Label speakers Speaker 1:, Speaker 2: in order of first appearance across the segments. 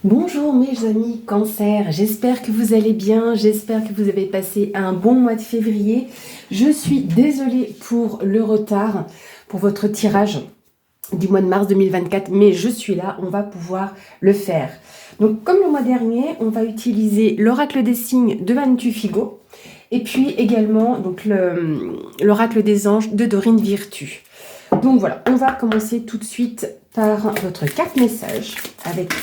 Speaker 1: Bonjour mes amis Cancer, j'espère que vous allez bien, j'espère que vous avez passé un bon mois de février. Je suis désolée pour le retard, pour votre tirage du mois de mars 2024, mais je suis là, on va pouvoir le faire. Donc comme le mois dernier, on va utiliser l'oracle des signes de Manitou Figo et puis également donc l'oracle des anges de Dorine Virtue. Donc voilà, on va commencer tout de suite par votre carte message avec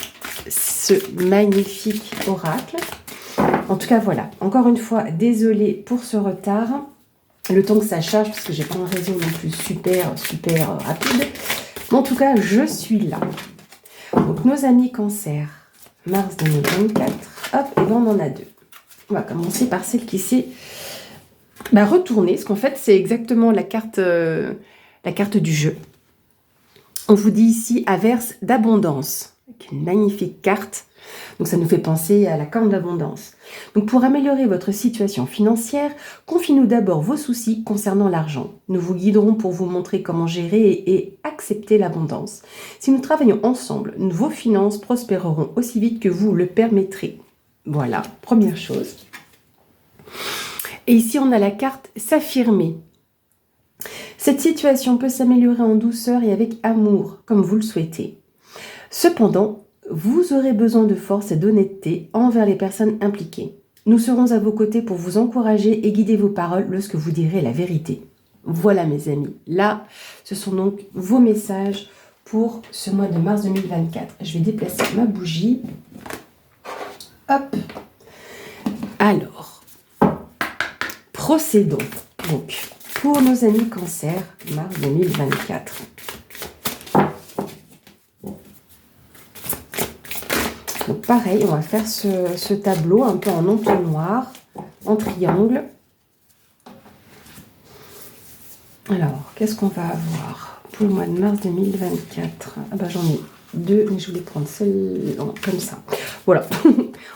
Speaker 1: ce magnifique oracle. En tout cas, voilà. Encore une fois, désolée pour ce retard. Le temps que ça charge, parce que j'ai pas un réseau non plus super rapide. Mais en tout cas, je suis là. Donc, nos amis Cancer, mars 2024. Hop, et ben on en a deux. On va commencer par celle qui s'est retournée, parce qu'en fait, c'est exactement la carte du jeu. On vous dit ici averse d'abondance. Une magnifique carte. Donc ça nous fait penser à la corne d'abondance. Donc pour améliorer votre situation financière, confiez-nous d'abord vos soucis concernant l'argent. Nous vous guiderons pour vous montrer comment gérer et accepter l'abondance. Si nous travaillons ensemble, vos finances prospéreront aussi vite que vous le permettrez. Voilà, première chose. Et ici on a la carte s'affirmer. Cette situation peut s'améliorer en douceur et avec amour, comme vous le souhaitez. Cependant, vous aurez besoin de force et d'honnêteté envers les personnes impliquées. Nous serons à vos côtés pour vous encourager et guider vos paroles lorsque vous direz la vérité. Voilà mes amis, là, ce sont donc vos messages pour ce mois de mars 2024. Je vais déplacer ma bougie. Hop. Alors, procédons. Donc, pour nos amis Cancer, mars 2024. Donc pareil, on va faire ce tableau un peu en entonnoir, en triangle. Alors, qu'est-ce qu'on va avoir pour le mois de mars 2024? Ah bah j'en ai deux, mais je voulais prendre celle comme ça. Voilà,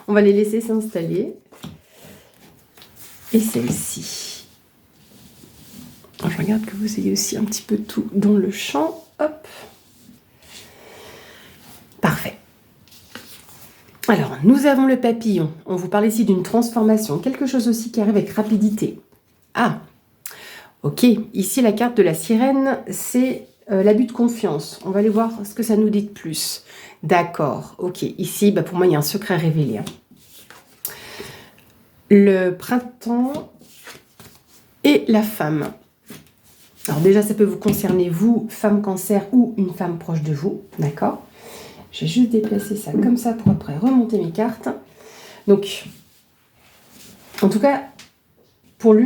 Speaker 1: on va les laisser s'installer. Et celle-ci. Je regarde que vous ayez aussi un petit peu tout dans le champ. Hop. Parfait. Alors, nous avons le papillon. On vous parle ici d'une transformation. Quelque chose aussi qui arrive avec rapidité. Ah, ok. Ici, la carte de la sirène, c'est l'abus de confiance. On va aller voir ce que ça nous dit de plus. D'accord, ok. Ici, pour moi, il y a un secret révélé. Le printemps et la femme. Alors déjà, ça peut vous concerner, vous, femme Cancer ou une femme proche de vous. D'accord ? Je vais juste déplacer ça comme ça pour après remonter mes cartes. Donc, en tout cas, pour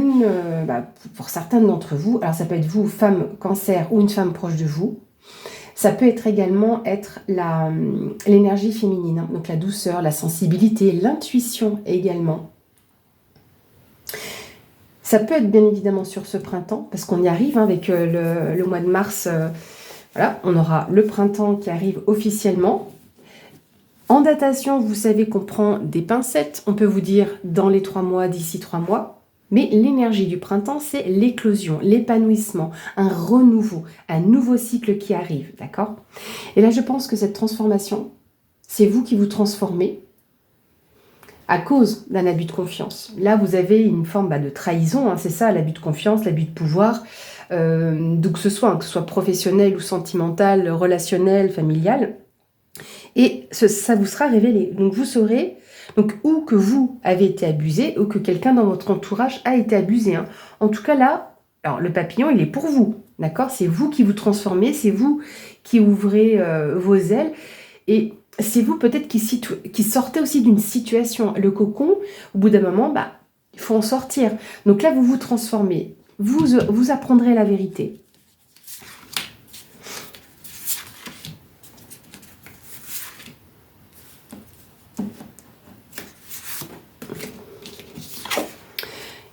Speaker 1: pour certaines d'entre vous, alors ça peut être vous, femme Cancer ou une femme proche de vous. Ça peut être également l'énergie féminine, donc la douceur, la sensibilité, l'intuition également. Ça peut être bien évidemment sur ce printemps, parce qu'on y arrive avec le mois de mars. Voilà, on aura le printemps qui arrive officiellement. En datation, vous savez qu'on prend des pincettes. On peut vous dire dans les 3 mois, d'ici 3 mois. Mais l'énergie du printemps, c'est l'éclosion, l'épanouissement, un renouveau, un nouveau cycle qui arrive, d'accord? Et là, je pense que cette transformation, c'est vous qui vous transformez à cause d'un abus de confiance. Là, vous avez une forme de trahison, c'est ça, l'abus de confiance, l'abus de pouvoir. Donc que ce soit professionnel ou sentimental, relationnel, familial, et ça vous sera révélé. Donc vous saurez ou que vous avez été abusé ou que quelqu'un dans votre entourage a été abusé. En tout cas là, alors le papillon il est pour vous, d'accord? C'est vous qui vous transformez, c'est vous qui ouvrez vos ailes et c'est vous peut-être qui sortez aussi d'une situation. Le cocon, au bout d'un moment, il faut en sortir. Donc là vous vous transformez. Vous apprendrez la vérité.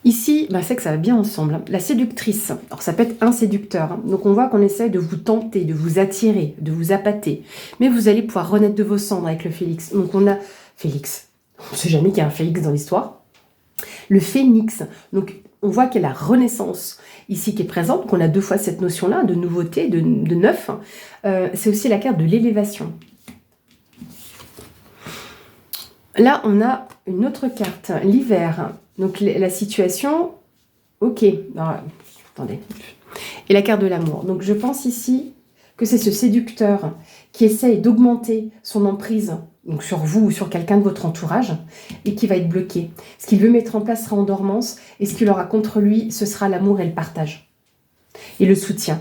Speaker 1: Ici, c'est que ça va bien ensemble. La séductrice, alors ça peut être un séducteur. Donc on voit qu'on essaye de vous tenter, de vous attirer, de vous appâter. Mais vous allez pouvoir renaître de vos cendres avec le Félix. Donc on a Félix. On ne sait jamais qu'il y a un Félix dans l'histoire. Le phénix, donc on voit qu'il y a la renaissance ici qui est présente, qu'on a 2 fois cette notion-là de nouveauté, de neuf. C'est aussi la carte de l'élévation. Là, on a une autre carte, l'hiver. Donc, la situation, ok. Alors, attendez. Et la carte de l'amour. Donc, je pense ici que c'est ce séducteur qui essaye d'augmenter son emprise donc sur vous ou sur quelqu'un de votre entourage et qui va être bloqué. Ce qu'il veut mettre en place sera en dormance et ce qu'il aura contre lui, ce sera l'amour et le partage et le soutien.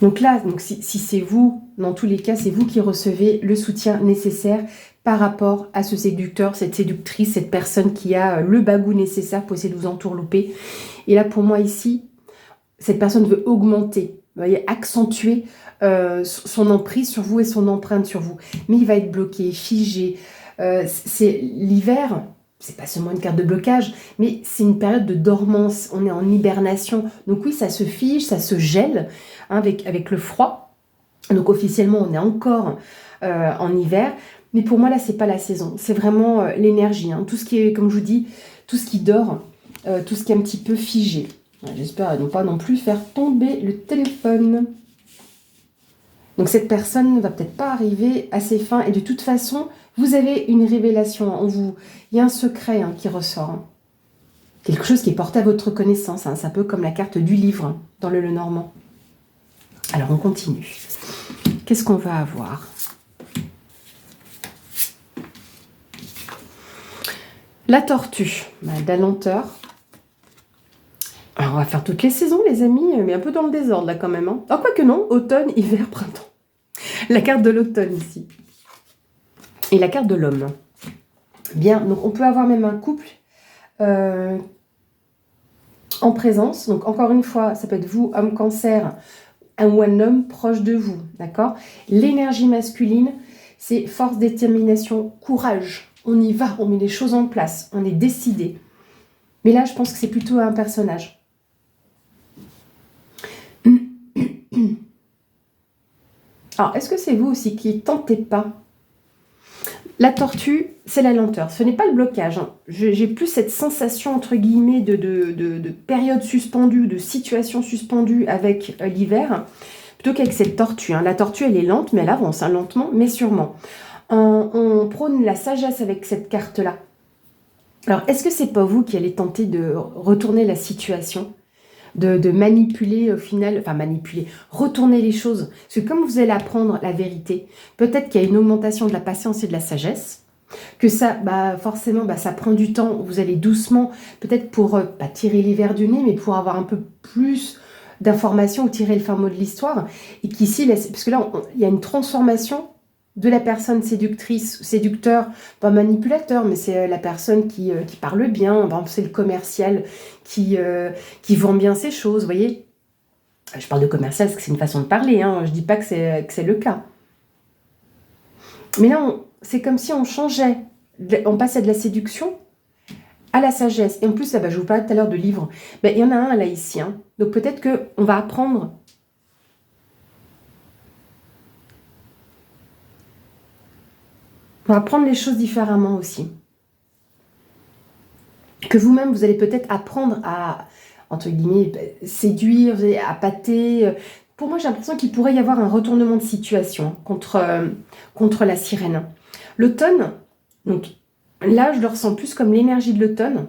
Speaker 1: Donc là, donc si c'est vous, dans tous les cas, c'est vous qui recevez le soutien nécessaire par rapport à ce séducteur, cette séductrice, cette personne qui a le bagou nécessaire pour essayer de vous entourlouper. Et là, pour moi, ici, cette personne veut augmenter, vous voyez, accentuer son emprise sur vous et son empreinte sur vous. Mais il va être bloqué, figé. C'est l'hiver, c'est pas seulement une carte de blocage, mais c'est une période de dormance. On est en hibernation. Donc oui, ça se fige, ça se gèle hein, avec le froid. Donc officiellement, on est encore en hiver. Mais pour moi, là, c'est pas la saison. C'est vraiment l'énergie. Hein. Tout ce qui est, comme je vous dis, tout ce qui dort, tout ce qui est un petit peu figé. J'espère ne pas non plus faire tomber le téléphone. Donc cette personne ne va peut-être pas arriver à ses fins. Et de toute façon, vous avez une révélation en vous. Il y a un secret hein, qui ressort. Hein. Quelque chose qui est porté à votre connaissance. Hein. C'est un peu comme la carte du livre hein, dans le Lenormand. Alors on continue. Qu'est-ce qu'on va avoir ? La tortue, de la lenteur. Alors, on va faire toutes les saisons, les amis, mais un peu dans le désordre, là, quand même. Hein. Ah, quoique non, automne, hiver, printemps. La carte de l'automne, ici. Et la carte de l'homme. Bien, donc on peut avoir même un couple en présence. Donc, encore une fois, ça peut être vous, homme cancer, ou un homme proche de vous, d'accord ? L'énergie masculine, c'est force, détermination, courage. On y va, on met les choses en place, on est décidé. Mais là, je pense que c'est plutôt un personnage. Alors, est-ce que c'est vous aussi qui ne tentez pas ? La tortue, c'est la lenteur. Ce n'est pas le blocage. Hein. J'ai plus cette sensation, entre guillemets, de période suspendue, de situation suspendue avec l'hiver, plutôt qu'avec cette tortue. Hein. La tortue, elle est lente, mais elle avance, hein, lentement, mais sûrement. On prône la sagesse avec cette carte-là. Alors, est-ce que c'est pas vous qui allez tenter de retourner la situation ? De manipuler au final, enfin manipuler, retourner les choses. Parce que comme vous allez apprendre la vérité, peut-être qu'il y a une augmentation de la patience et de la sagesse, que ça, forcément, ça prend du temps, vous allez doucement, peut-être pour pas tirer les vers du nez, mais pour avoir un peu plus d'informations ou tirer le fin mot de l'histoire, et qu'ici, parce que là, il y a une transformation de la personne séductrice, séducteur, pas manipulateur, mais c'est la personne qui parle bien, c'est le commercial qui vend bien ses choses, vous voyez. Je parle de commercial parce que c'est une façon de parler, hein, je dis pas que c'est le cas. Mais là, c'est comme si on changeait, on passait de la séduction à la sagesse. Et en plus, je vous parlais tout à l'heure de livres, il y en a un là, ici, hein. Donc peut-être qu'on va apprendre... On va prendre les choses différemment aussi. Que vous-même, vous allez peut-être apprendre à, entre guillemets, séduire, à pâter. Pour moi, j'ai l'impression qu'il pourrait y avoir un retournement de situation contre la sirène. L'automne, donc là, je le ressens plus comme l'énergie de l'automne.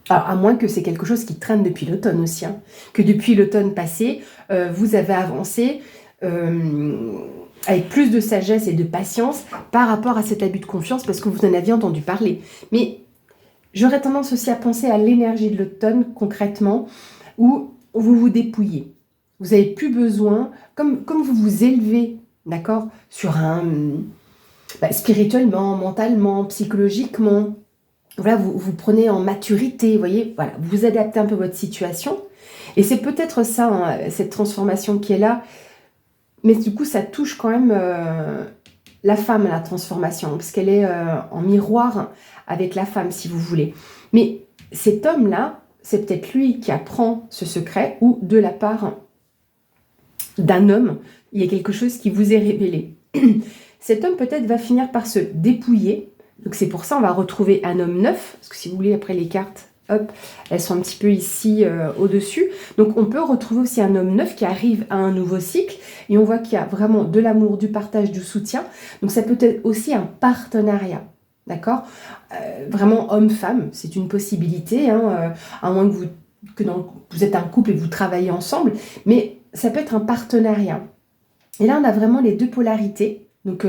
Speaker 1: Alors, à moins que c'est quelque chose qui traîne depuis l'automne aussi. Hein. Que depuis l'automne passé, vous avez avancé... avec plus de sagesse et de patience par rapport à cet abus de confiance parce que vous en aviez entendu parler. Mais j'aurais tendance aussi à penser à l'énergie de l'automne concrètement où vous vous dépouillez. Vous n'avez plus besoin, comme vous vous élevez, d'accord, sur un... spirituellement, mentalement, psychologiquement, voilà, vous prenez en maturité, vous voyez, voilà, vous adaptez un peu votre situation. Et c'est peut-être ça, hein, cette transformation qui est là. Mais du coup, ça touche quand même la femme, la transformation, parce qu'elle est en miroir avec la femme, si vous voulez. Mais cet homme-là, c'est peut-être lui qui apprend ce secret, ou de la part d'un homme, il y a quelque chose qui vous est révélé. Cet homme, peut-être, va finir par se dépouiller. Donc c'est pour ça qu'on va retrouver un homme neuf, parce que si vous voulez, après les cartes, hop, elles sont un petit peu ici au-dessus. Donc on peut retrouver aussi un homme neuf qui arrive à un nouveau cycle et on voit qu'il y a vraiment de l'amour, du partage, du soutien. Donc ça peut être aussi un partenariat, d'accord, vraiment homme-femme, c'est une possibilité, hein, à moins que vous êtes un couple et vous travaillez ensemble, mais ça peut être un partenariat. Et là, on a vraiment les deux polarités. Donc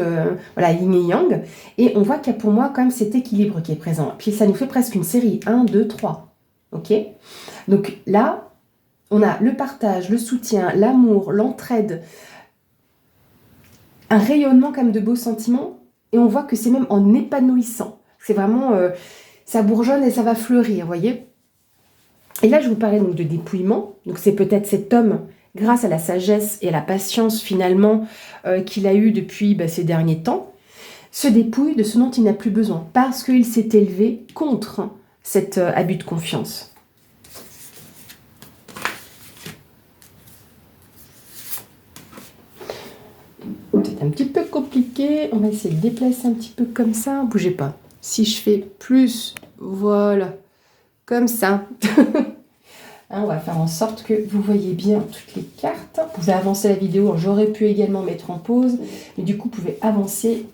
Speaker 1: voilà, yin et yang. Et on voit qu'il y a pour moi quand même cet équilibre qui est présent. Puis ça nous fait presque une série. 1, 2, 3. Ok. Donc là, on a le partage, le soutien, l'amour, l'entraide. Un rayonnement quand même de beaux sentiments. Et on voit que c'est même en épanouissant. C'est vraiment... ça bourgeonne et ça va fleurir, vous voyez. Et là, je vous parlais donc de dépouillement. Donc c'est peut-être cet homme, grâce à la sagesse et à la patience finalement qu'il a eu depuis ces derniers temps, se dépouille de ce dont il n'a plus besoin parce qu'il s'est élevé contre cet abus de confiance. C'est un petit peu compliqué, on va essayer de déplacer un petit peu comme ça, bougez pas. Si je fais plus, voilà, comme ça. On va faire en sorte que vous voyez bien toutes les cartes. Vous avez avancé la vidéo, j'aurais pu également mettre en pause, mais du coup, vous pouvez avancer.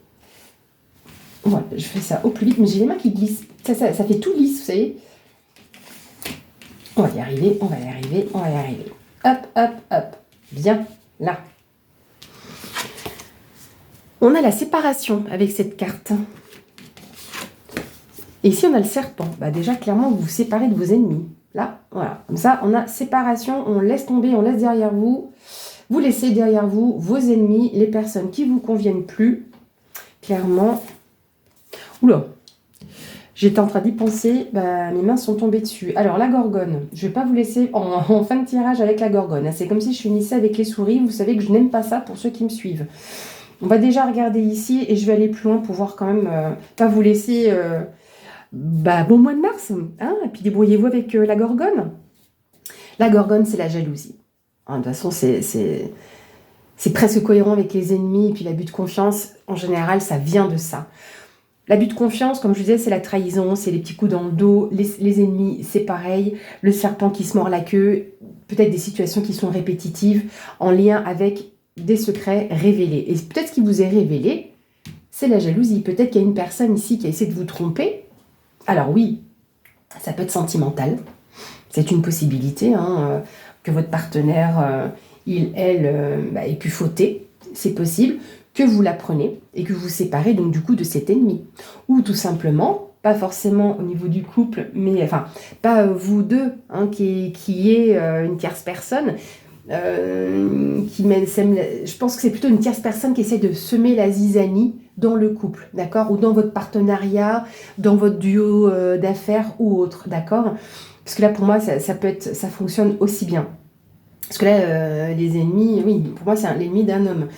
Speaker 1: Voilà, je fais ça au plus vite, mais j'ai les mains qui glissent. Ça fait tout lisse, vous savez. On va y arriver, on va y arriver, on va y arriver. Hop, hop, hop. Bien, là. On a la séparation avec cette carte. Et ici, on a le serpent. Déjà, clairement, vous vous séparez de vos ennemis. Là, voilà. Comme ça, on a séparation, on laisse tomber, on laisse derrière vous. Vous laissez derrière vous vos ennemis, les personnes qui ne vous conviennent plus. Clairement. Oula. J'étais en train d'y penser, mes mains sont tombées dessus. Alors, la gorgone. Je ne vais pas vous laisser en fin de tirage avec la gorgone. C'est comme si je finissais avec les souris. Vous savez que je n'aime pas ça pour ceux qui me suivent. On va déjà regarder ici et je vais aller plus loin pour voir quand même, pas vous laisser... bon mois de mars, hein, et puis débrouillez-vous avec la gorgone. La gorgone, c'est la jalousie. De toute façon, c'est presque cohérent avec les ennemis, et puis l'abus de confiance, en général, ça vient de ça. L'abus de confiance, comme je vous disais, c'est la trahison, c'est les petits coups dans le dos, les ennemis, c'est pareil, le serpent qui se mord la queue, peut-être des situations qui sont répétitives, en lien avec des secrets révélés. Et peut-être ce qui vous est révélé, c'est la jalousie. Peut-être qu'il y a une personne ici qui a essayé de vous tromper. Alors oui, ça peut être sentimental. C'est une possibilité, hein, que votre partenaire, elle, ait pu fauter. C'est possible que vous l'appreniez et que vous vous séparez donc du coup de cet ennemi. Ou tout simplement, pas forcément au niveau du couple, mais enfin, pas vous deux, hein, qui est une tierce personne, je pense que c'est plutôt une tierce personne qui essaie de semer la zizanie dans le couple, d'accord, ou dans votre partenariat, dans votre duo d'affaires ou autre, d'accord. Parce que là, pour moi, ça fonctionne aussi bien. Parce que là, les ennemis, oui, pour moi, c'est l'ennemi d'un homme,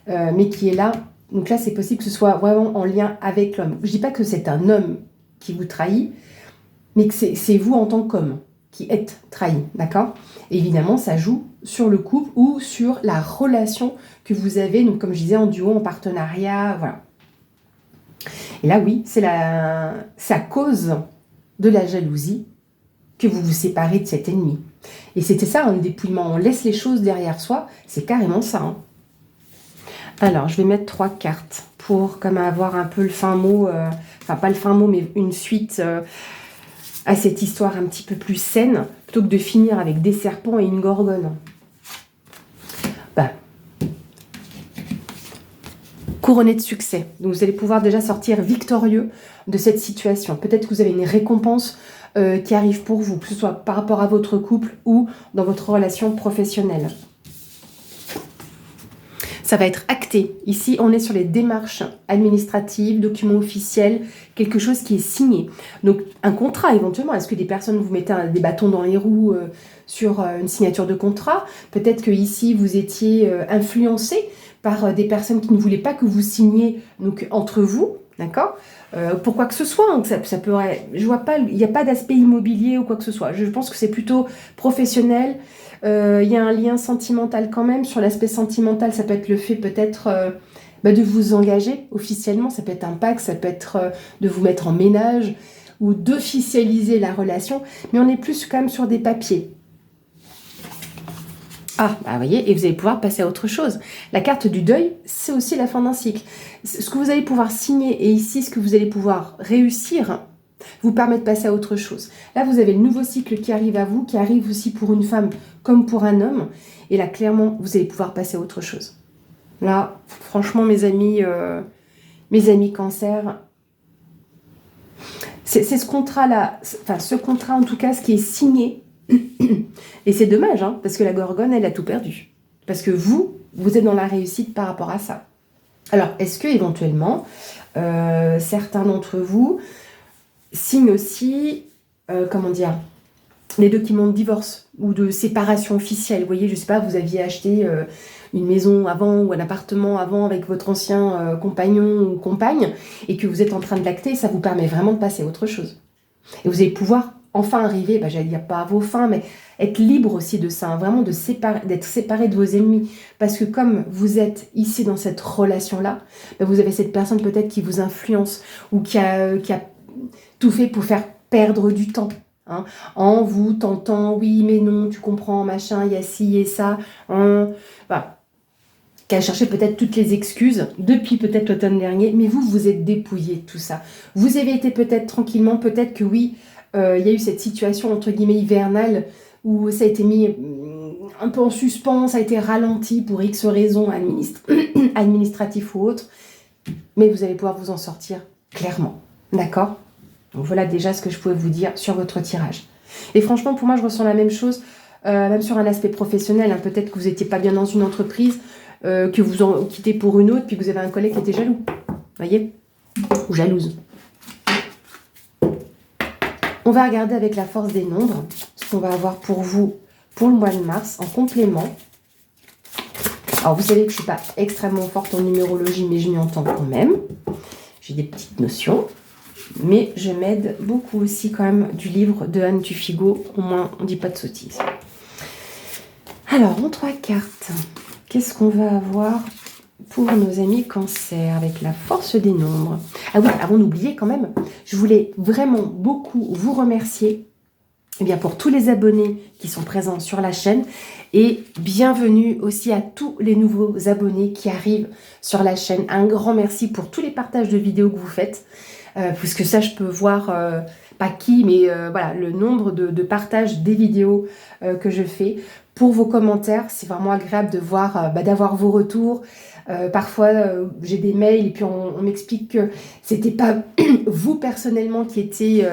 Speaker 1: mais qui est là. Donc là, c'est possible que ce soit vraiment en lien avec l'homme. Je dis pas que c'est un homme qui vous trahit, mais que c'est vous en tant qu'homme qui êtes trahi, d'accord. Évidemment, ça joue sur le couple ou sur la relation que vous avez, donc comme je disais, en duo, en partenariat, voilà. Et là, oui, c'est à cause de la jalousie que vous vous séparez de cet ennemi. Et c'était ça, un dépouillement. On laisse les choses derrière soi, c'est carrément ça. Hein. Alors, je vais mettre 3 cartes pour comme avoir un peu le fin mot, enfin pas le fin mot, mais une suite à cette histoire un petit peu plus saine, plutôt que de finir avec des serpents et une gorgone. Couronné de succès. Donc vous allez pouvoir déjà sortir victorieux de cette situation. Peut-être que vous avez une récompense qui arrive pour vous, que ce soit par rapport à votre couple ou dans votre relation professionnelle. Ça va être acté. Ici, on est sur les démarches administratives, documents officiels, quelque chose qui est signé. Donc, un contrat éventuellement. Est-ce que des personnes vous mettez des bâtons dans les roues sur une signature de contrat? Peut-être que ici, vous étiez influencé par des personnes qui ne voulaient pas que vous signiez donc, entre vous, d'accord, pour quoi que ce soit. Donc ça pourrait, je vois pas, il n'y a pas d'aspect immobilier ou quoi que ce soit. Je pense que c'est plutôt professionnel. Il y a un lien sentimental quand même. Sur l'aspect sentimental, ça peut être le fait peut-être de vous engager officiellement. Ça peut être un pacte, ça peut être de vous mettre en ménage ou d'officialiser la relation, mais on est plus quand même sur des papiers. Ah, bah vous voyez, et vous allez pouvoir passer à autre chose. La carte du deuil, c'est aussi la fin d'un cycle. Ce que vous allez pouvoir signer, et ici, ce que vous allez pouvoir réussir, vous permet de passer à autre chose. Là, vous avez le nouveau cycle qui arrive à vous, qui arrive aussi pour une femme comme pour un homme. Et là, clairement, vous allez pouvoir passer à autre chose. Là, franchement, mes amis cancer, c'est ce contrat-là, enfin, ce contrat, en tout cas, ce qui est signé. Et c'est dommage, hein, parce que la Gorgone, elle a tout perdu. Parce que vous êtes dans la réussite par rapport à ça. Alors, est-ce que éventuellement, certains d'entre vous signent aussi, comment dire, les documents de divorce ou de séparation officielle? Vous voyez, je sais pas, vous aviez acheté une maison avant ou un appartement avant avec votre ancien compagnon ou compagne et que vous êtes en train de l'acter, ça vous permet vraiment de passer à autre chose. Et vous allez pouvoir enfin arriver, j'allais dire pas à vos fins, mais être libre aussi de ça, hein, vraiment d'être séparé de vos ennemis. Parce que comme vous êtes ici dans cette relation-là, vous avez cette personne peut-être qui vous influence ou qui a tout fait pour faire perdre du temps. Hein, en vous tentant, oui, mais non, tu comprends, machin, il y a ci et ça. Voilà. Qui a cherché peut-être toutes les excuses depuis peut-être l'automne dernier, mais vous êtes dépouillé de tout ça. Vous avez été peut-être tranquillement, peut-être que oui, il y a eu cette situation entre guillemets hivernale où ça a été mis un peu en suspens, ça a été ralenti pour X raisons administratives ou autres, mais vous allez pouvoir vous en sortir clairement, d'accord? Donc voilà déjà ce que je pouvais vous dire sur votre tirage. Et franchement, pour moi, je ressens la même chose, même sur un aspect professionnel, hein. Peut-être que vous n'étiez pas bien dans une entreprise, que vous en quittez pour une autre, puis que vous avez un collègue qui était jaloux, voyez? Ou jalouse. On va regarder avec la force des nombres ce qu'on va avoir pour vous pour le mois de mars en complément. Alors vous savez que je ne suis pas extrêmement forte en numérologie, mais je m'y entends quand même. J'ai des petites notions, mais je m'aide beaucoup aussi quand même du livre de Anne Tufigo, au moins on ne dit pas de sottises. Alors en 3 cartes, qu'est-ce qu'on va avoir pour nos amis cancer avec la force des nombres? Ah oui, avant d'oublier quand même, je voulais vraiment beaucoup vous remercier pour tous les abonnés qui sont présents sur la chaîne et bienvenue aussi à tous les nouveaux abonnés qui arrivent sur la chaîne. Un grand merci pour tous les partages de vidéos que vous faites, puisque ça je peux voir, pas qui, mais voilà, le nombre de partages des vidéos que je fais. Pour vos commentaires, c'est vraiment agréable de voir, d'avoir vos retours. Parfois, j'ai des mails et puis on m'explique que c'était pas vous personnellement qui étiez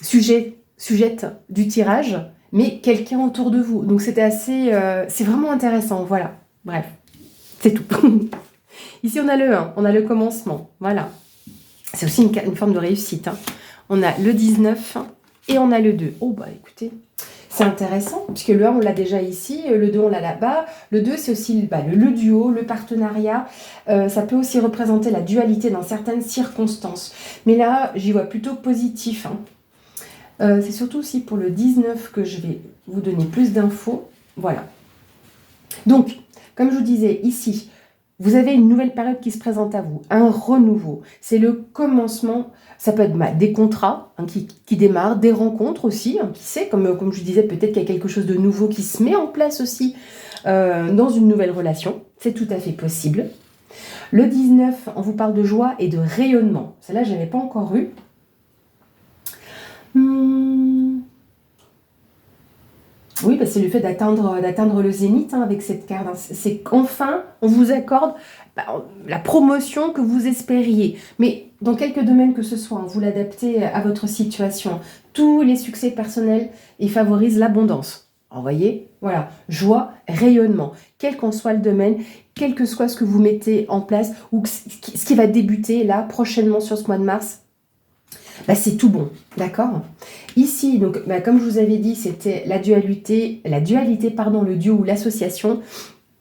Speaker 1: sujette du tirage, mais quelqu'un autour de vous. Donc c'était assez, c'est vraiment intéressant. Voilà. Bref, c'est tout. Ici on a le 1, on a le commencement. Voilà. C'est aussi une forme de réussite. Hein. On a le 19 et on a le 2. Oh bah écoutez. C'est intéressant, puisque le 1, on l'a déjà ici, le 2, on l'a là-bas. Le 2, c'est aussi le duo, le partenariat. Ça peut aussi représenter la dualité dans certaines circonstances. Mais là, j'y vois plutôt positif. Hein. C'est surtout aussi pour le 19 que je vais vous donner plus d'infos. Voilà. Donc, comme je vous disais, ici, vous avez une nouvelle période qui se présente à vous, un renouveau. C'est le commencement, ça peut être des contrats qui démarrent, des rencontres aussi, qui sait, comme je vous disais, peut-être qu'il y a quelque chose de nouveau qui se met en place aussi dans une nouvelle relation. C'est tout à fait possible. Le 19, on vous parle de joie et de rayonnement. Celle-là, je n'avais pas encore eu. Oui, c'est le fait d'atteindre le zénith avec cette carte. Hein. C'est qu'enfin, on vous accorde la promotion que vous espériez. Mais dans quelques domaines que ce soit, hein, vous l'adaptez à votre situation. Tous les succès personnels, ils favorisent l'abondance. Vous voyez, voilà, joie, rayonnement. Quel qu'en soit le domaine, quel que soit ce que vous mettez en place, ou ce qui va débuter là, prochainement sur ce mois de mars, c'est tout bon, d'accord? Ici, donc, comme je vous avais dit, c'était la dualité, le duo ou l'association.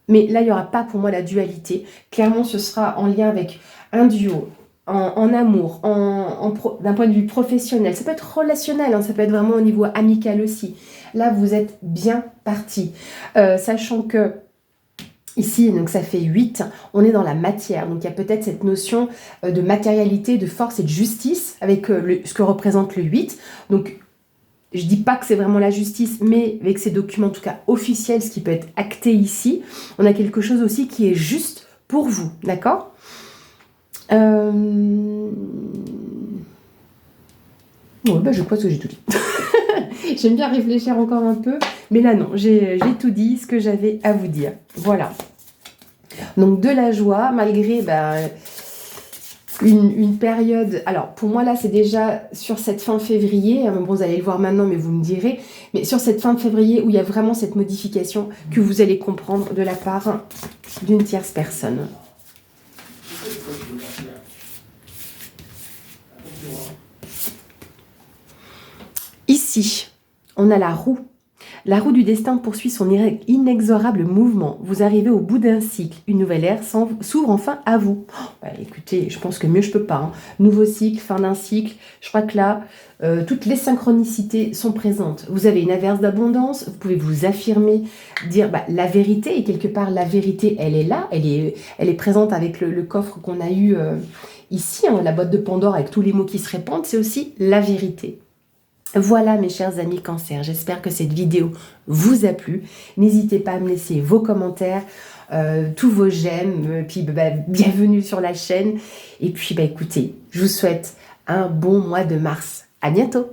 Speaker 1: Mais là, il n'y aura pas pour moi la dualité. Clairement, ce sera en lien avec un duo, en amour, d'un point de vue professionnel. Ça peut être relationnel, hein, ça peut être vraiment au niveau amical aussi. Là, vous êtes bien parti. Sachant que Ici, donc ça fait 8, on est dans la matière. Donc il y a peut-être cette notion de matérialité, de force et de justice avec ce que représente le 8. Donc je dis pas que c'est vraiment la justice, mais avec ces documents en tout cas officiels, ce qui peut être acté ici, on a quelque chose aussi qui est juste pour vous, d'accord? Ouais, bah, je crois que j'ai tout dit. J'aime bien réfléchir encore un peu, mais là non, j'ai tout dit, ce que j'avais à vous dire. Voilà. Donc de la joie, malgré une période... Alors pour moi là, c'est déjà sur cette fin février, bon, vous allez le voir maintenant, mais vous me direz, mais sur cette fin de février où il y a vraiment cette modification que vous allez comprendre de la part d'une tierce personne. Ici, on a la roue. La roue du destin poursuit son inexorable mouvement. Vous arrivez au bout d'un cycle. Une nouvelle ère s'ouvre enfin à vous. Oh, bah, écoutez, je pense que mieux je peux pas. Hein. Nouveau cycle, fin d'un cycle. Je crois que là, toutes les synchronicités sont présentes. Vous avez une averse d'abondance. Vous pouvez vous affirmer, dire la vérité. Et quelque part, la vérité, elle est là. Elle est présente avec le coffre qu'on a eu ici. Hein, la boîte de Pandore avec tous les mots qui se répandent. C'est aussi la vérité. Voilà mes chers amis Cancer, j'espère que cette vidéo vous a plu. N'hésitez pas à me laisser vos commentaires, tous vos j'aime, puis bienvenue sur la chaîne. Et puis écoutez, je vous souhaite un bon mois de mars. À bientôt.